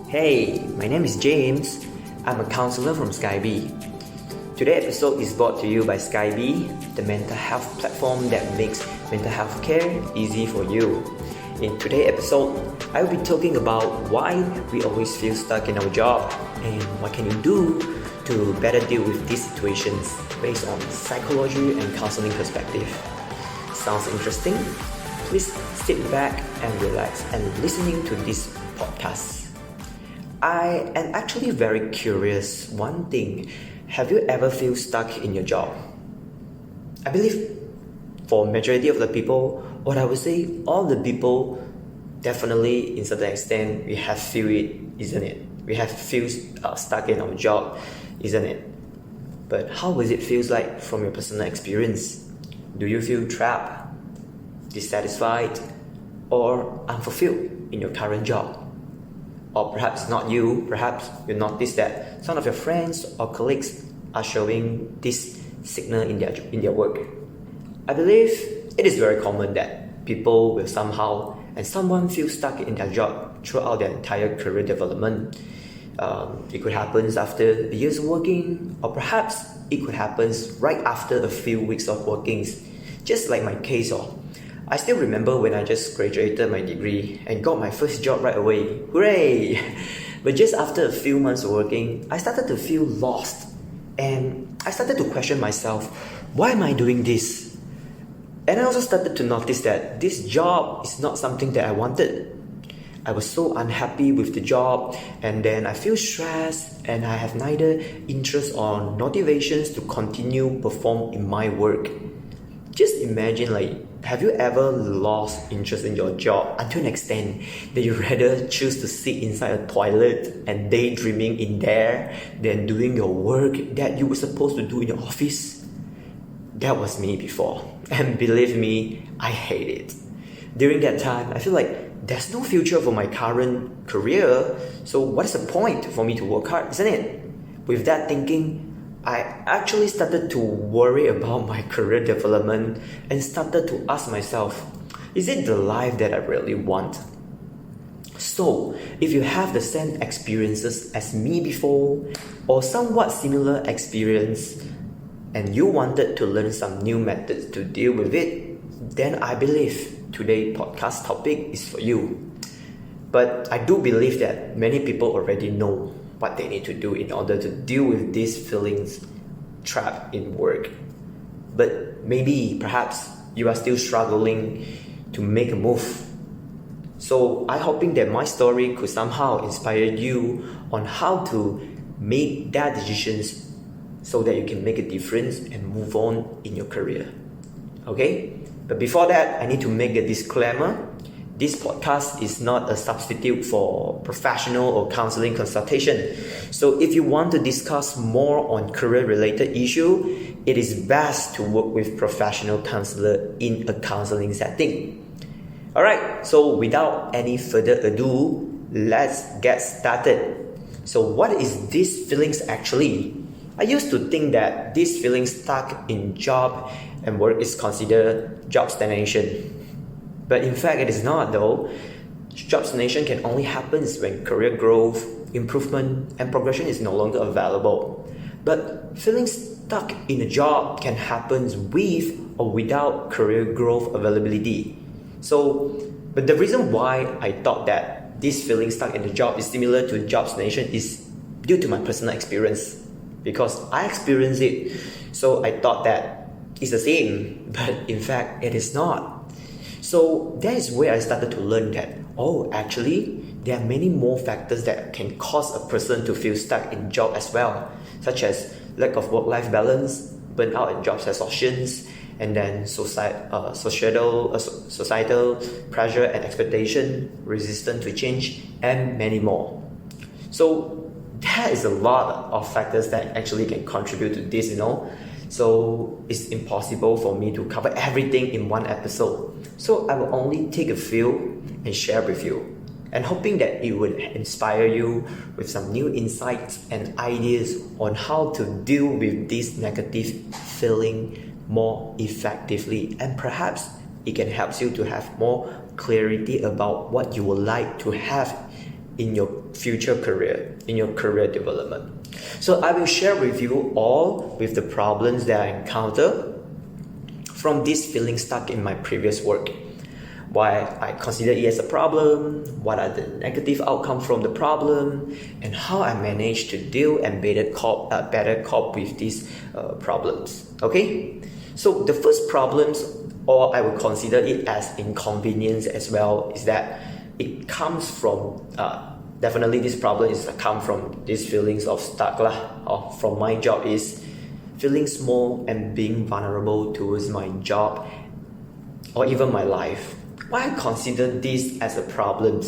Hey, my name is James. I'm a counselor from Skybi. Today's episode is brought to you by Skybi, the mental health platform that makes mental health care easy for you. In today's episode, I will be talking about why we always feel stuck in our job and what can you do to better deal with these situations based on psychology and counseling perspective. Sounds interesting? Please sit back and relax and listening to this podcast. I am actually very curious. One thing, have you ever feel stuck in your job? I believe for majority of the people, or I would say all the people, definitely in certain extent, we have feel it, isn't it? We have feel stuck in our job, isn't it? But how does it feels like from your personal experience? Do you feel trapped, dissatisfied, or unfulfilled in your current job? Or perhaps not you, perhaps you notice that some of your friends or colleagues are showing this signal in their work. I believe it is very common that people will somehow and someone feel stuck in their job throughout their entire career development. It could happen after years of working, or perhaps it could happen right after a few weeks of working, just like my case. I still remember when I just graduated my degree and got my first job right away. Hooray! But just after a few months of working, I started to feel lost. And I started to question myself, why am I doing this? And I also started to notice that this job is not something that I wanted. I was so unhappy with the job, and then I feel stressed, and I have neither interest or motivations to continue perform in my work. Just imagine, have you ever lost interest in your job until an extent that you rather choose to sit inside a toilet and daydreaming in there than doing your work that you were supposed to do in your office? That was me before, and believe me, I hate it. During that time, I feel like there's no future for my current career, so what is the point for me to work hard, isn't it? With that thinking, I actually started to worry about my career development and started to ask myself, is it the life that I really want? So, if you have the same experiences as me before, or somewhat similar experience, and you wanted to learn some new methods to deal with it, then I believe today's podcast topic is for you. But I do believe that many people already know what they need to do in order to deal with these feelings trapped in work. But maybe, perhaps, you are still struggling to make a move. So I'm hoping that my story could somehow inspire you on how to make that decisions so that you can make a difference and move on in your career. Okay? But before that, I need to make a disclaimer. This podcast is not a substitute for professional or counseling consultation. So if you want to discuss more on career-related issue, it is best to work with professional counselor in a counseling setting. Alright, so without any further ado, let's get started. So what is these feelings actually? I used to think that this feeling stuck in job and work is considered job stagnation. But in fact, it is not though. Job stagnation can only happen when career growth, improvement, and progression is no longer available. But feeling stuck in a job can happen with or without career growth availability. But the reason why I thought that this feeling stuck in the job is similar to job stagnation is due to my personal experience. Because I experienced it, so I thought that it's the same, but in fact, it is not. So that is where I started to learn that, actually, there are many more factors that can cause a person to feel stuck in job as well, such as lack of work-life balance, burnout and job exhaustions, and then societal pressure and expectation, resistance to change, and many more. So there is a lot of factors that actually can contribute to this, So it's impossible for me to cover everything in one episode. So I will only take a few and share with you, and hoping that it would inspire you with some new insights and ideas on how to deal with this negative feeling more effectively, and perhaps it can help you to have more clarity about what you would like to have in your future career, in your career development. So I will share with you all with the problems that I encounter from this feeling stuck in my previous work. Why I consider it as a problem, what are the negative outcomes from the problem, and how I managed to deal and better cope with these problems. Okay, so the first problems, or I would consider it as inconvenience as well, is that it comes from definitely this problem is come from these feelings of stuck or from my job is feeling small and being vulnerable towards my job or even my life. Why I consider this as a problem,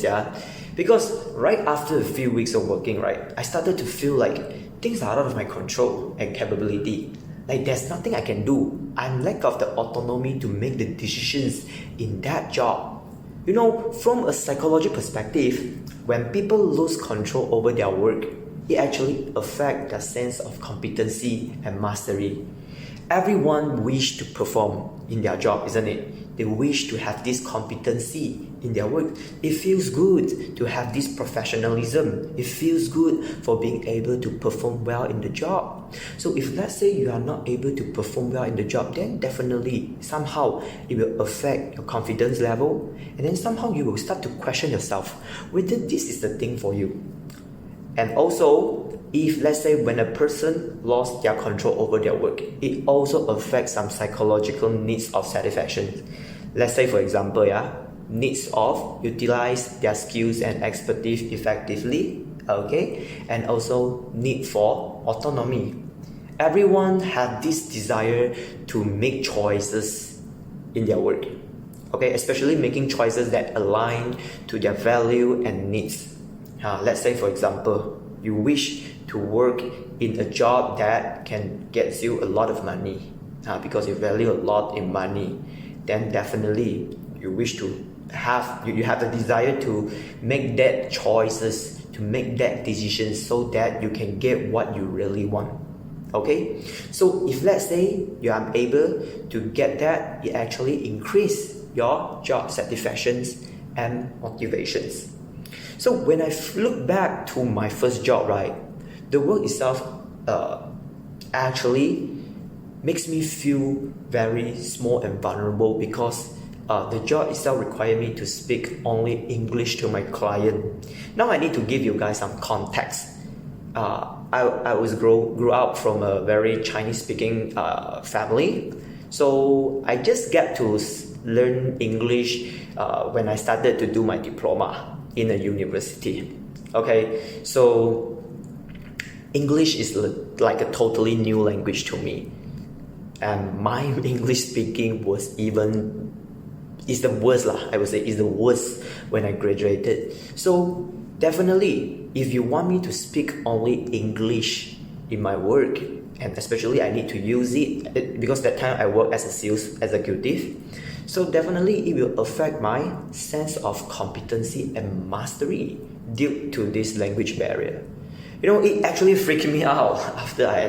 because right after a few weeks of working, I started to feel like things are out of my control and capability. Like there's nothing I can do. I'm lack of the autonomy to make the decisions in that job. You know, from a psychology perspective, when people lose control over their work, it actually affects their sense of competency and mastery. Everyone wish to perform in their job, isn't it? They wish to have this competency in their work. It feels good to have this professionalism. It feels good for being able to perform well in the job. So if let's say you are not able to perform well in the job, then definitely somehow it will affect your confidence level, and then somehow you will start to question yourself whether this is the thing for you. And also, if let's say when a person lost their control over their work, it also affects some psychological needs of satisfaction. Let's say for example, needs of utilize their skills and expertise effectively, okay, and also need for autonomy. Everyone has this desire to make choices in their work, okay, especially making choices that align to their value and needs. Let's say for example, you wish to work in a job that can get you a lot of money because you value a lot in money, then definitely you wish to have you have the desire to make that choices, to make that decisions so that you can get what you really want. Okay, so if let's say you are able to get that, it actually increase your job satisfactions and motivations. So when I look back to my first job, the work itself actually makes me feel very small and vulnerable because the job itself required me to speak only English to my client. Now I need to give you guys some context. I was grew up from a very Chinese speaking family, so I just get to learn English when I started to do my diploma in a university. Okay, so English is like a totally new language to me, and my English speaking is the worst I would say is the worst when I graduated. So definitely, if you want me to speak only English in my work, and especially I need to use it because that time I work as a sales executive, so definitely it will affect my sense of competency and mastery due to this language barrier. You know, it actually freaked me out after I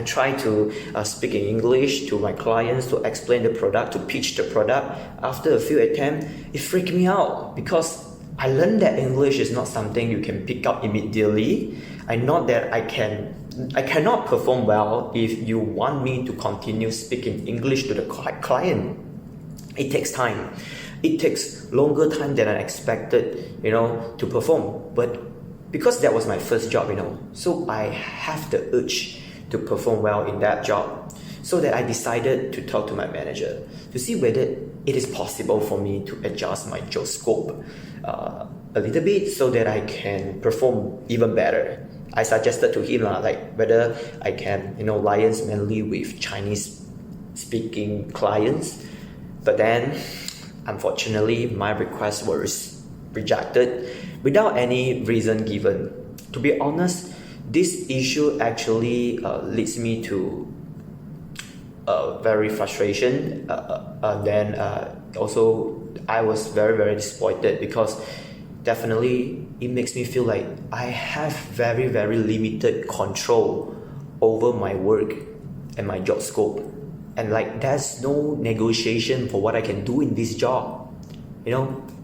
tried to speak in English to my clients, to explain the product, to pitch the product. After a few attempts, it freaked me out because I learned that English is not something you can pick up immediately. I know that I cannot perform well if you want me to continue speaking English to the client. It takes time. It takes longer time than I expected, to perform. But because that was my first job, so I have the urge to perform well in that job. So that I decided to talk to my manager to see whether it is possible for me to adjust my job scope a little bit so that I can perform even better. I suggested to him whether I can liaise mainly with Chinese speaking clients, but then unfortunately my request was rejected without any reason given. To be honest, this issue actually leads me to very frustration. Then also I was very, very disappointed because definitely it makes me feel like I have very, very limited control over my work and my job scope, and there's no negotiation for what I can do in this job.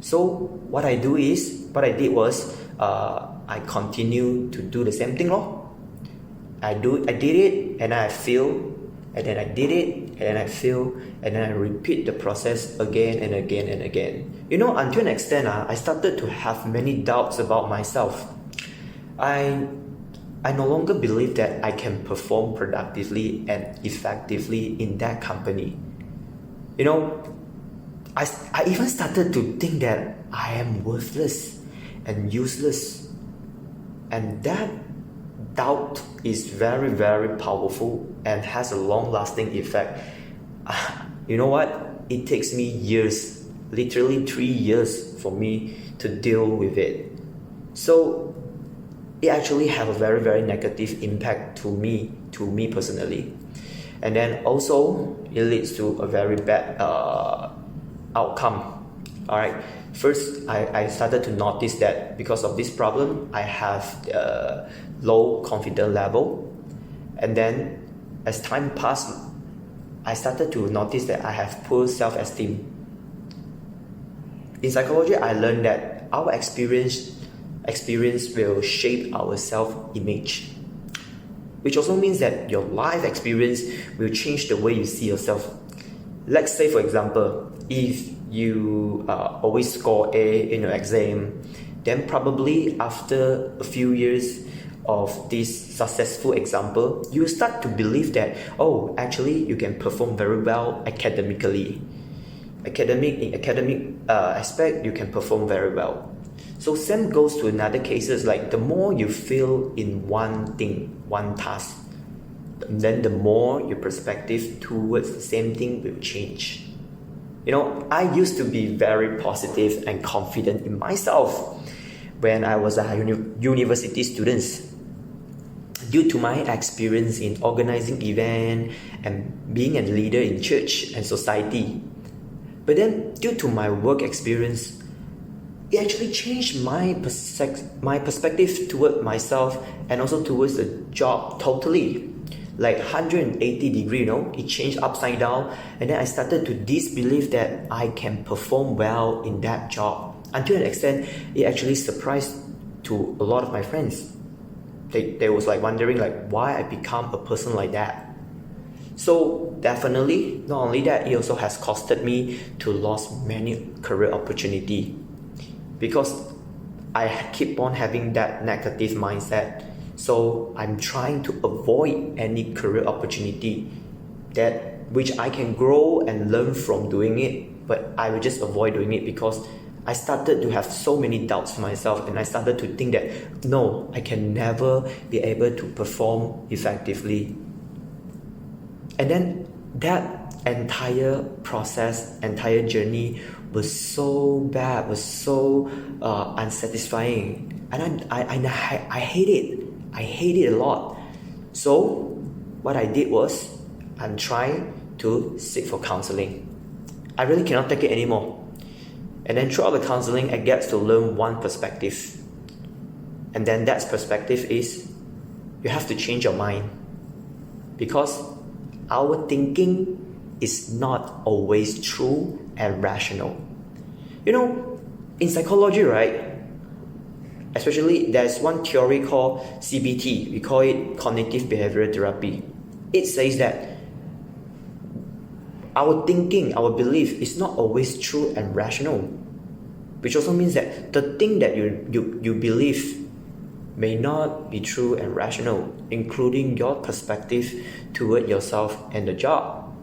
So what I did was I continue to do the same thing lor. I did it and I fail, and then I did it and then I fail, and then I repeat the process again and again and again. Until an extent, I started to have many doubts about myself. I no longer believe that I can perform productively and effectively in that company. I even started to think that I am worthless and useless. And that doubt is very, very powerful and has a long-lasting effect. You know what? It takes me years, literally 3 years for me to deal with it. So it actually have a very, very negative impact to me personally. And then also it leads to a very bad outcome. Alright, first I started to notice that because of this problem, I have a low confidence level. And then as time passed, I started to notice that I have poor self-esteem. In psychology, I learned that our experience will shape our self-image, which also means that your life experience will change the way you see yourself. Let's say, for example, if you always score A in your exam, then probably after a few years of this successful example, you start to believe that, actually you can perform very well academically. In academic aspect, you can perform very well. So same goes to another cases, like the more you fail in one thing, one task, then the more your perspective towards the same thing will change. I used to be very positive and confident in myself when I was a university student, due to my experience in organizing events and being a leader in church and society. But then due to my work experience, it actually changed my perspective toward myself and also towards the job totally. Like 180 degree, it changed upside down, and then I started to disbelieve that I can perform well in that job. Until an extent, it actually surprised to a lot of my friends. They was like wondering why I become a person like that. So definitely, not only that, it also has costed me to lose many career opportunity, because I keep on having that negative mindset. So I'm trying to avoid any career opportunity that which I can grow and learn from doing it, but I will just avoid doing it because I started to have so many doubts for myself, and I started to think that no, I can never be able to perform effectively. And then that entire process, entire journey was so bad, was so unsatisfying, and I hate it. I hate it a lot. So what I did was I'm trying to seek for counseling. I really cannot take it anymore. And then throughout the counseling, I get to learn one perspective. And then that perspective is you have to change your mind, because our thinking is not always true and rational. In psychology, right? Especially, there's one theory called CBT. We call it cognitive behavioral therapy. It says that our thinking, our belief is not always true and rational, which also means that the thing that you believe may not be true and rational, including your perspective toward yourself and the job.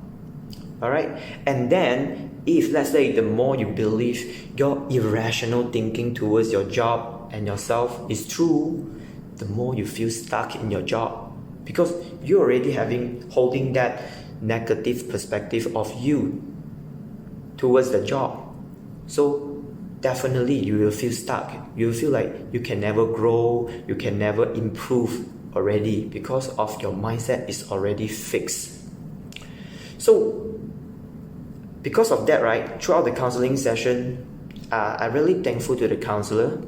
Alright? And then, if let's say the more you believe your irrational thinking towards your job and yourself is true, the more you feel stuck in your job, because you're already holding that negative perspective of you towards the job. So definitely you will feel stuck. You will feel like you can never grow, you can never improve already, because of your mindset is already fixed. So because of that, right, throughout the counseling session, I'm really thankful to the counselor.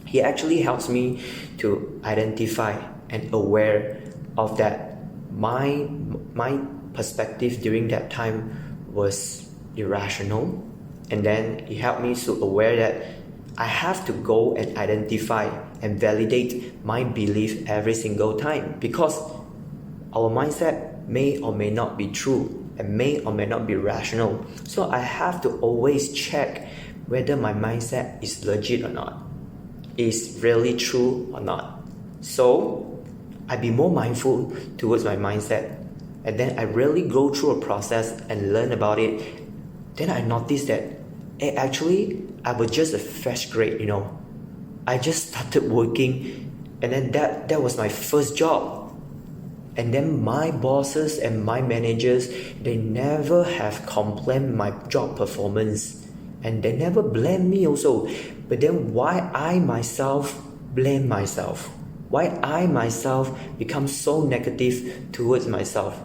He actually helps me to identify and aware of that my perspective during that time was irrational, And then it helped me to aware that I have to go and identify and validate my belief every single time, because our mindset may or may not be true and may or may not be rational. So I have to always check whether my mindset is legit or not, is really true or not. So I be more mindful towards my mindset, and then I really go through a process and learn about it. Then I noticed that actually I was just a fresh grade, I just started working, and then that was my first job. And then my bosses and my managers, they never have complained my job performance, and they never blame me also. But then why I myself blame myself? Why I myself become so negative towards myself?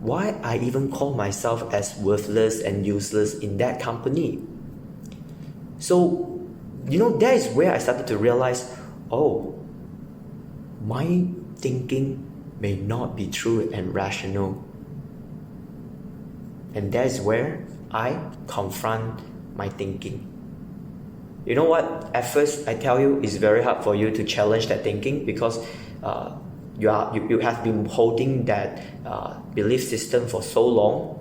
Why I even call myself as worthless and useless in that company? So, that is where I started to realize, my thinking may not be true and rational. And that is where I confront my thinking. You know what? At first, I tell you, it's very hard for you to challenge that thinking, because you have been holding that belief system for so long.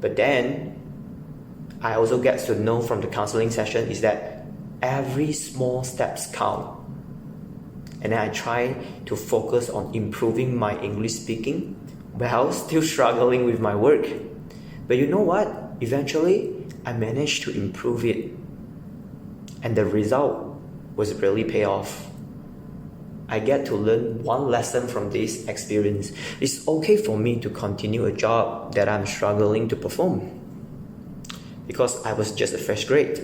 But then I also get to know from the counseling session is that every small steps count. And then I try to focus on improving my English speaking while still struggling with my work. But you know what? Eventually, I managed to improve it. And the result was really pay off. I get to learn one lesson from this experience. It's okay for me to continue a job that I'm struggling to perform, because I was just a fresh grade.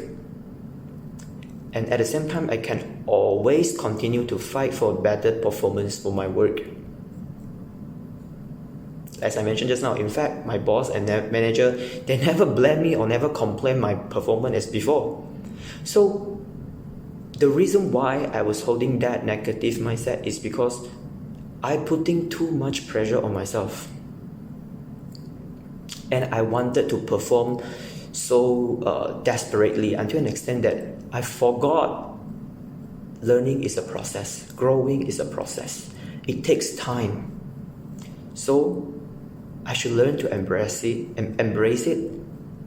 And at the same time, I can always continue to fight for better performance for my work. As I mentioned just now, in fact, my boss and manager, they never blame me or never complain my performance as before. So the reason why I was holding that negative mindset is because I putting too much pressure on myself. And I wanted to perform so desperately until an extent that I forgot learning is a process, growing is a process. It takes time. So I should learn to embrace it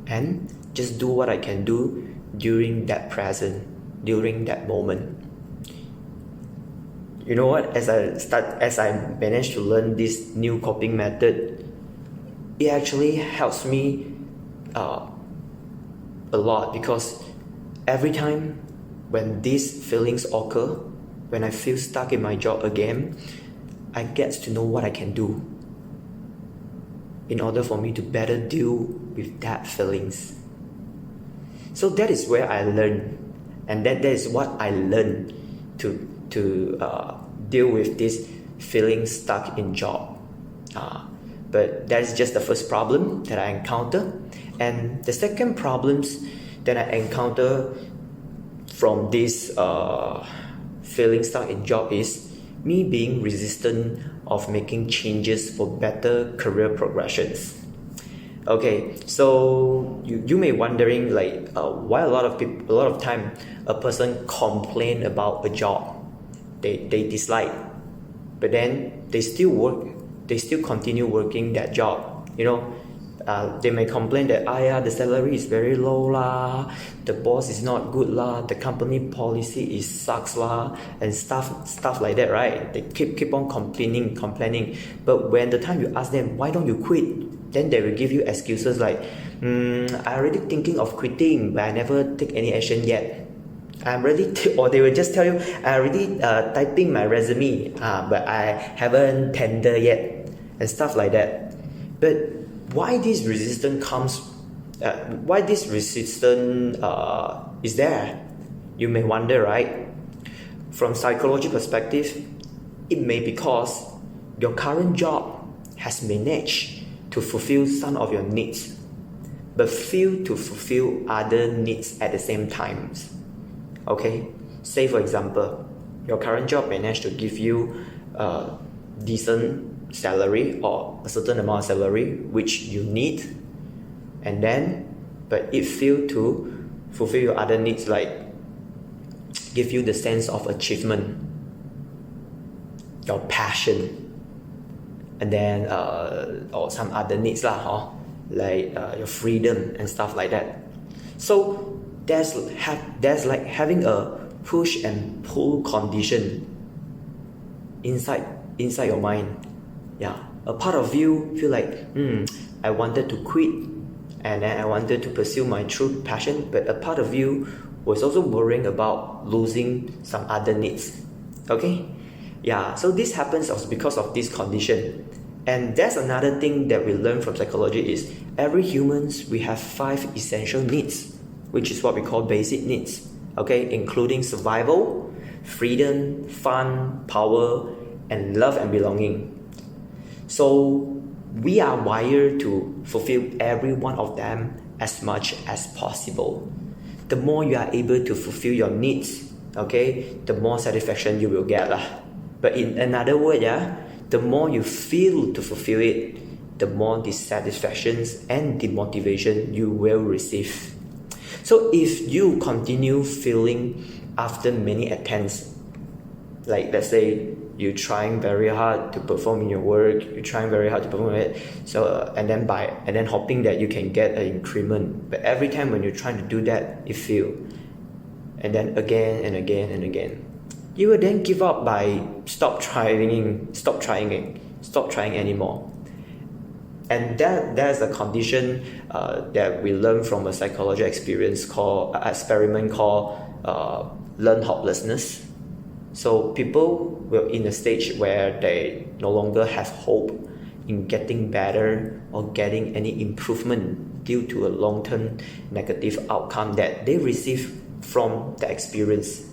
and just do what I can do during that present, during that moment. You know what? As I managed to learn this new coping method, it actually helps me a lot, because every time when these feelings occur, when I feel stuck in my job again, I get to know what I can do in order for me to better deal with that feelings. So that is where I learn, and that is what I learned to deal with this feeling stuck in job. But that is just the first problem that I encounter. And the second problems that I encounter from this feeling stuck in job is me being resistant of making changes for better career progressions. Okay, so you may wondering why a lot of time a person complain about a job they dislike, but then they still continue working that job. They may complain that the salary is very low lah, the boss is not good lah, the company policy is sucks lah, and stuff like that, right? They keep on complaining. But when the time you ask them, why don't you quit? Then they will give you excuses like, I already thinking of quitting, but I never take any action yet. Or they will just tell you, I already typing my resume, but I haven't tender yet, and stuff like that. But why this resistance is there? You may wonder, right? From psychology perspective, it may be because your current job has managed to fulfill some of your needs, but fail to fulfill other needs at the same time. Okay, say for example, your current job managed to give you a decent salary or a certain amount of salary which you need, and then but it failed to fulfill your other needs, like give you the sense of achievement, your passion, and then or some other needs lah, like your freedom and stuff like that. So there's like having a push and pull condition inside your mind. Yeah, a part of you feel like I wanted to quit, and then I wanted to pursue my true passion, but a part of you was also worrying about losing some other needs. Okay, yeah, so this happens also because of this condition. And that's another thing that we learn from psychology is every humans, we have 5 essential needs, which is what we call basic needs, okay, including survival, freedom, fun, power, and love and belonging. So we are wired to fulfill every one of them as much as possible. The more you are able to fulfill your needs, okay, the more satisfaction you will get lah. But in another word, the more you feel to fulfill it, the more dissatisfactions and demotivation you will receive. So if you continue feeling after many attempts, like let's say you're trying very hard to perform in your work, you're trying very hard to perform it, so and then hoping that you can get an increment, but every time when you're trying to do that, you fail, and then again and again and again, you will then give up by stop trying anymore. And that's a condition that we learn from a psychological experiment called learned hopelessness. So people will in a stage where they no longer have hope in getting better or getting any improvement due to a long-term negative outcome that they receive from the experience.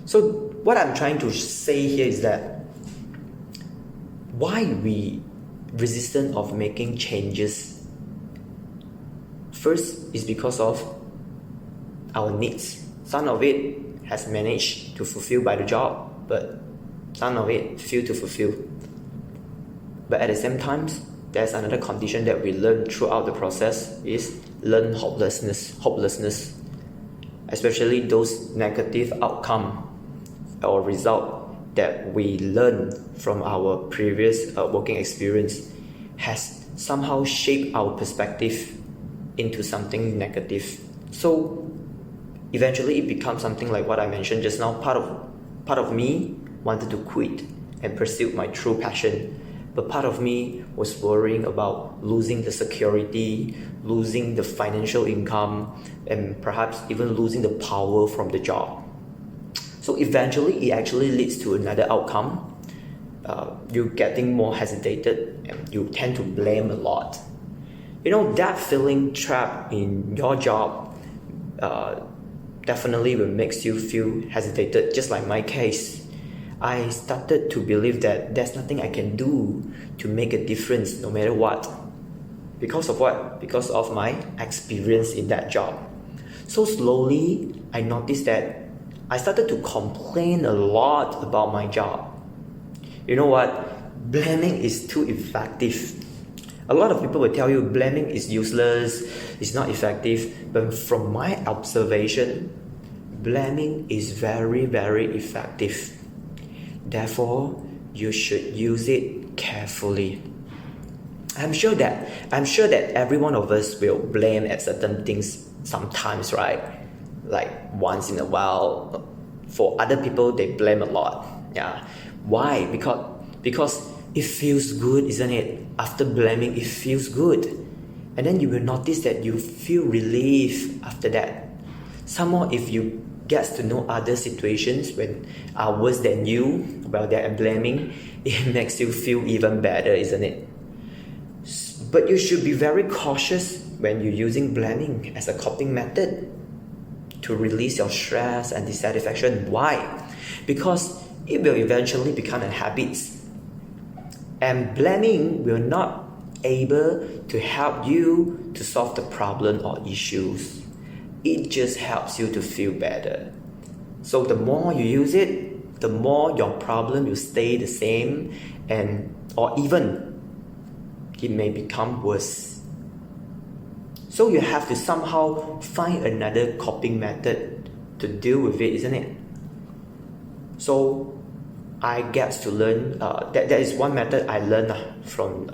So what I'm trying to say here is that why we resistant of making changes. First is because of our needs. Some of it has managed to fulfill by the job, but some of it fail to fulfill. But at the same time, there's another condition that we learn throughout the process is learn hopelessness, especially those negative outcome or result that we learn from our previous working experience has somehow shaped our perspective into something negative. So eventually it becomes something like what I mentioned just now. Part of me wanted to quit and pursue my true passion, but part of me was worrying about losing the security, losing the financial income, and perhaps even losing the power from the job. So eventually it actually leads to another outcome. You getting more hesitated and you tend to blame a lot. That feeling trapped in your job definitely will makes you feel hesitated. Just like my case, I started to believe that there's nothing I can do to make a difference no matter what. Because of what? Because of my experience in that job. So slowly I noticed that I started to complain a lot about my job. You know what? Blaming is too effective. A lot of people will tell you blaming is useless, it's not effective. But from my observation, blaming is very, very effective. Therefore, you should use it carefully. I'm sure that every one of us will blame at certain things sometimes, right? Like once in a while. For other people, they blame a lot. Yeah. Why? Because it feels good, isn't it? After blaming, it feels good. And then you will notice that you feel relief after that. Somehow, if you get to know other situations when are worse than you, while they are blaming, it makes you feel even better, isn't it? But you should be very cautious when you're using blaming as a coping method to release your stress and dissatisfaction. Why? Because it will eventually become a habit. And blaming will not able to help you to solve the problem or issues. It just helps you to feel better. So the more you use it, the more your problem will stay the same, or even it may become worse. So you have to somehow find another coping method to deal with it, isn't it? So I get to learn, that is one method I learned from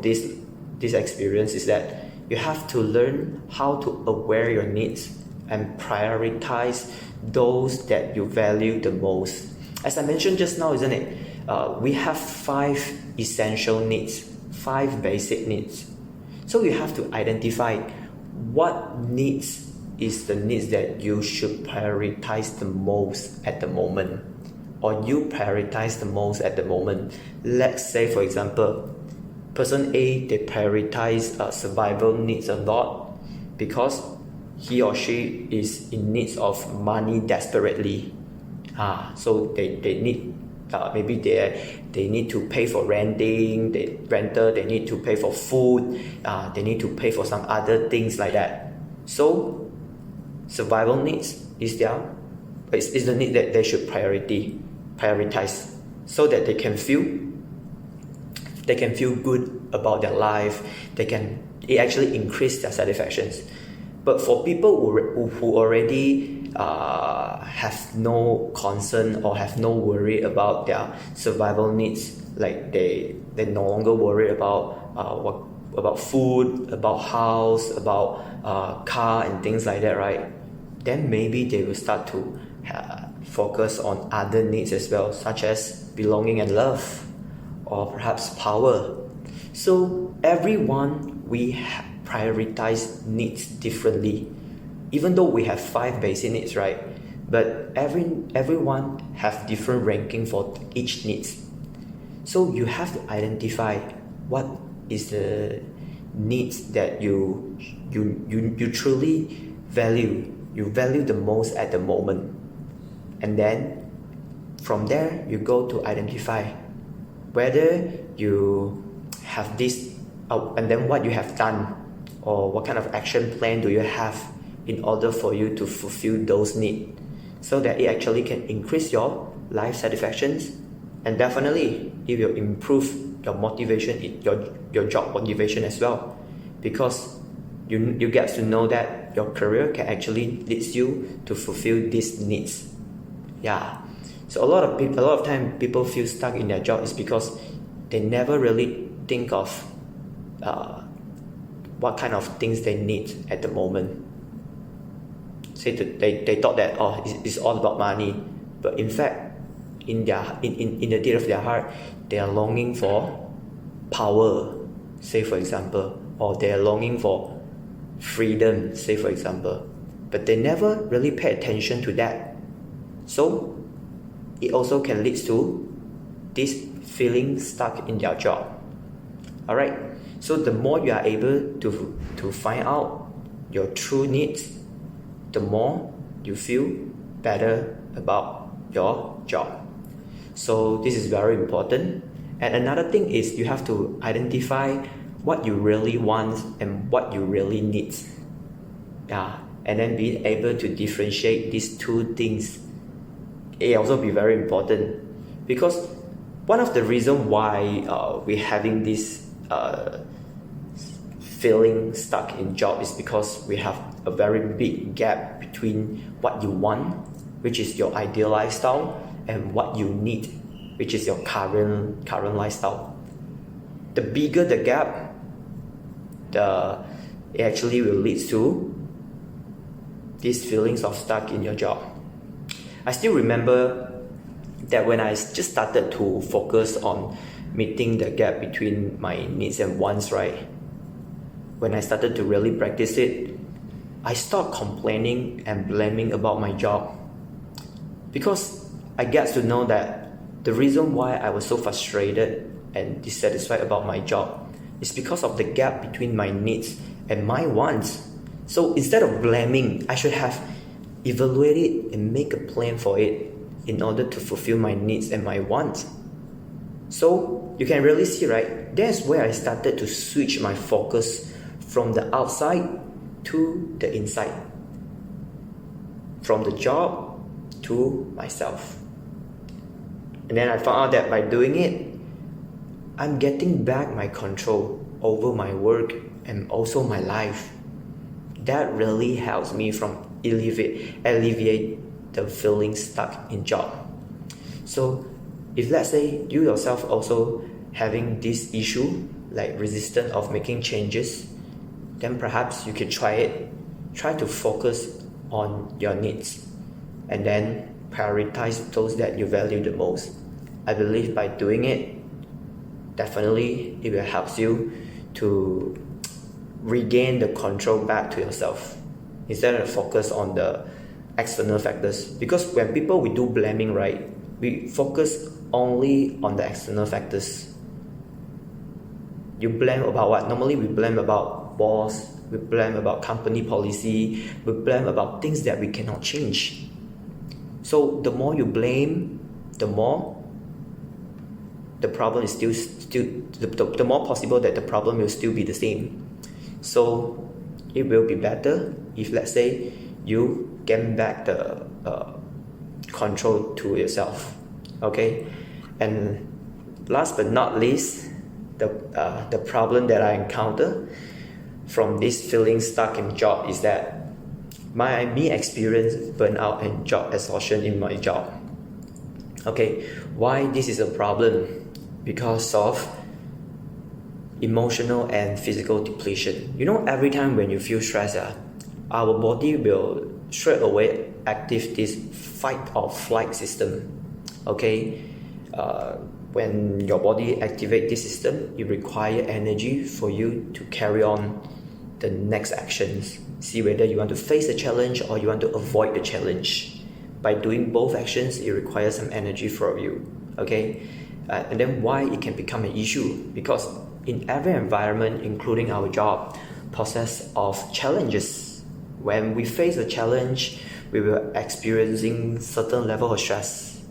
this experience, is that you have to learn how to aware your needs and prioritize those that you value the most. As I mentioned just now, isn't it? We have 5 essential needs, 5 basic needs. So you have to identify what needs is the needs that you should prioritize the most at the moment, or you prioritize the most at the moment. Let's say, for example, person A, they prioritize survival needs a lot because he or she is in needs of money desperately. So they need, maybe they need to pay for renting, they need to pay for food, they need to pay for some other things like that. So survival needs is the need that they should prioritize, so that they can feel good about their life. It actually increase their satisfactions. But for people who already have no concern or have no worry about their survival needs, like they no longer worry about food, about house, about car and things like that, right? Then maybe they will start to focus on other needs as well, such as belonging and love, or perhaps power. So everyone, we prioritize needs differently, even though we have 5 basic needs, right? But everyone have different ranking for each needs. So you have to identify what is the needs that you truly value, you value the most at the moment. And then from there you go to identify whether you have this, and then what you have done, or what kind of action plan do you have in order for you to fulfill those needs, so that it actually can increase your life satisfactions, and definitely it will improve your motivation, your job motivation as well, because you get to know that your career can actually lead you to fulfill these needs. So a lot of time people feel stuck in their job is because they never really think of what kind of things they need at the moment. Say they thought that it's all about money, but in fact, in the deep of their heart, they are longing for power, say for example, or they are longing for freedom, say for example, but they never really pay attention to that. So it also can lead to this feeling stuck in their job. Alright, so the more you are able to find out your true needs, the more you feel better about your job. So this is very important. And another thing is you have to identify what you really want and what you really need. And then being able to differentiate these two things, it also be very important, because one of the reasons why we're having this feeling stuck in job is because we have a very big gap between what you want, which is your ideal lifestyle, and what you need, which is your current lifestyle. The bigger the gap, it actually will lead to these feelings of stuck in your job. I still remember that when I just started to focus on meeting the gap between my needs and wants, right? When I started to really practice it, I stopped complaining and blaming about my job, because I get to know that the reason why I was so frustrated and dissatisfied about my job is because of the gap between my needs and my wants. So instead of blaming, I should have evaluated and make a plan for it in order to fulfill my needs and my wants. So you can really see, right? That's where I started to switch my focus from the outside to the inside, from the job to myself. And then I found out that by doing it, I'm getting back my control over my work and also my life. That really helps me from alleviate the feeling stuck in job. So if let's say you yourself also having this issue, like resistance of making changes, then perhaps you could try to focus on your needs and then prioritize those that you value the most. I believe by doing it, definitely it will help you to regain the control back to yourself instead of focus on the external factors. Because when we do blaming, right, we focus only on the external factors. You blame about what? Normally we blame about boss, we blame about company policy, we blame about things that we cannot change. So the more you blame, the more the problem is still the more possible that the problem will still be the same. So it will be better if, let's say, you gain back the control to yourself. Okay, and last but not least, the problem that I encounter from this feeling stuck in job is that me experience burnout and job exhaustion in my job. Okay, why this is a problem? Because of emotional and physical depletion. You know, every time when you feel stress, our body will straight away active this fight or flight system. Okay, when your body activates this system, it requires energy for you to carry on the next actions. See whether you want to face the challenge or you want to avoid the challenge. By doing both actions, it requires some energy from you. Okay, and then why it can become an issue? Because in every environment, including our job, possess of challenges. When we face a challenge, we will experiencing certain level of stress.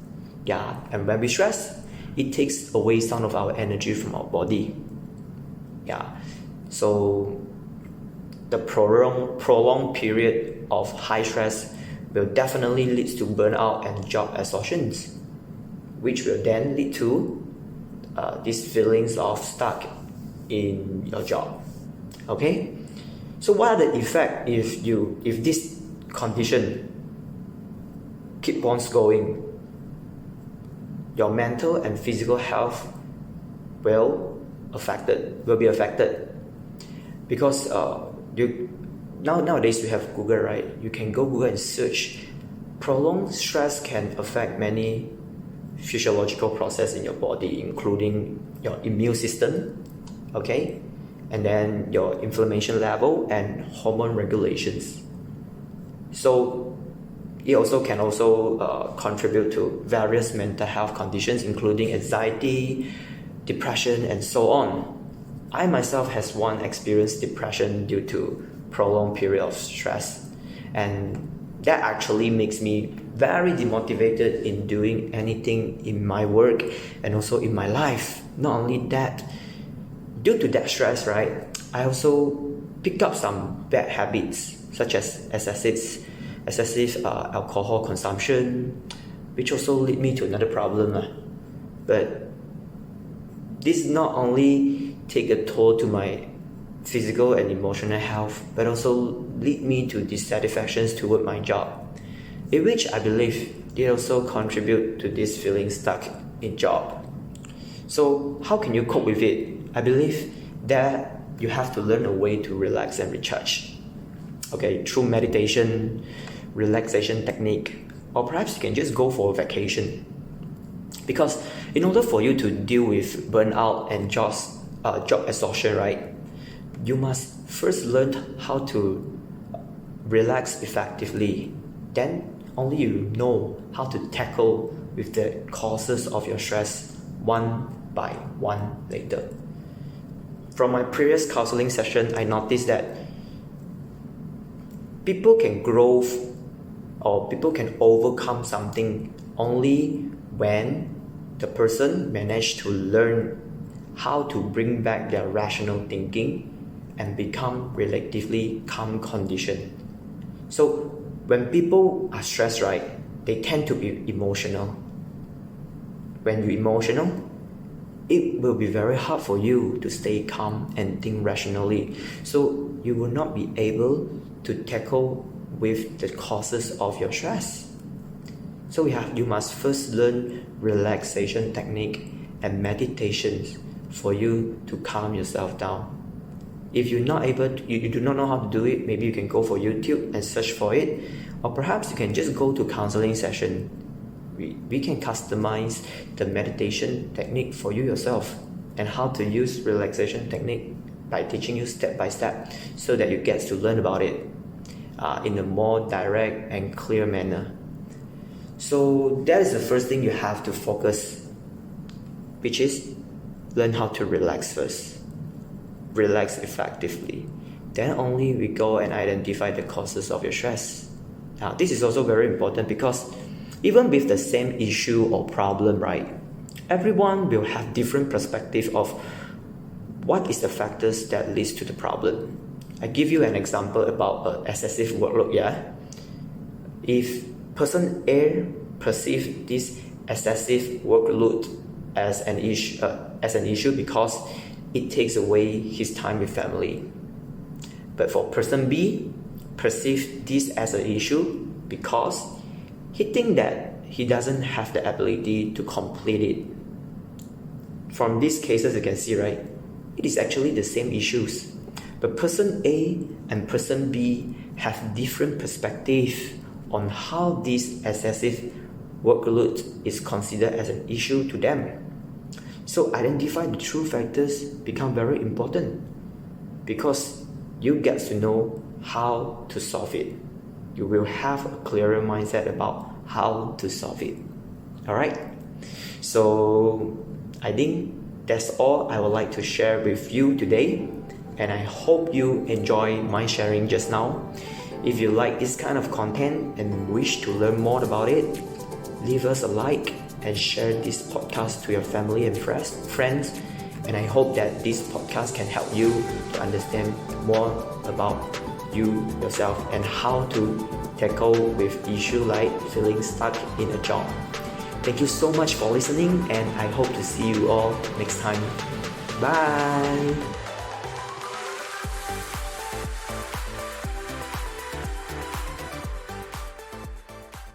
Yeah, and when we stress, it takes away some of our energy from our body. Yeah, so the prolonged period of high stress will definitely lead to burnout and job exhaustion, which will then lead to these feelings of stuck in your job. Okay, so what are the effects if this condition keep on going? Your mental and physical health will be affected because nowadays we have Google, right? You can go Google and search. Prolonged stress can affect many physiological processes in your body, including your immune system, okay, and then your inflammation level and hormone regulations. So it also can contribute to various mental health conditions, including anxiety, depression, and so on. I myself has once experienced depression due to prolonged period of stress, and that actually makes me very demotivated in doing anything in my work and also in my life. Not only that, due to that stress, right, I also pick up some bad habits such as excessive alcohol consumption, which also lead me to another problem. But this not only take a toll to my physical and emotional health, but also lead me to dissatisfactions toward my job, in which I believe it also contribute to this feeling stuck in job. So how can you cope with it? I believe that you have to learn a way to relax and recharge. Okay, through meditation, relaxation technique, or perhaps you can just go for a vacation. Because in order for you to deal with burnout and job exhaustion, right, you must first learn how to relax effectively. Then only you know how to tackle with the causes of your stress one by one later. From my previous counseling session, I noticed that people can grow or people can overcome something only when the person managed to learn how to bring back their rational thinking and become relatively calm condition. So when people are stressed, right, they tend to be emotional. When you're emotional, it will be very hard for you to stay calm and think rationally. So you will not be able to tackle with the causes of your stress. So you must first learn relaxation technique and meditations for you to calm yourself down. If you're not able to, you do not know how to do it, maybe you can go for YouTube and search for it, or perhaps you can just go to counseling session. We can customize the meditation technique for you yourself, and how to use relaxation technique by teaching you step by step, so that you get to learn about it in a more direct and clear manner. So that is the first thing you have to focus, which is learn how to relax first. Relax effectively. Then only we go and identify the causes of your stress. Now, this is also very important because even with the same issue or problem, right, everyone will have different perspective of what is the factors that leads to the problem. I give you an example about excessive workload. If person A perceives this excessive workload as an issue because it takes away his time with family. But for person B, perceives this as an issue because he thinks that he doesn't have the ability to complete it. From these cases you can see, right, it is actually the same issues. But person A and person B have different perspectives on how this excessive workload is considered as an issue to them. So identify the true factors become very important, because you get to know how to solve it. You will have a clearer mindset about how to solve it. Alright? So I think that's all I would like to share with you today, and I hope you enjoy my sharing just now. If you like this kind of content and wish to learn more about it, leave us a like and share this podcast to your family and friends. And I hope that this podcast can help you to understand more about you yourself and how to tackle with issue like feeling stuck in a job. Thank you so much for listening, and I hope to see you all next time. Bye!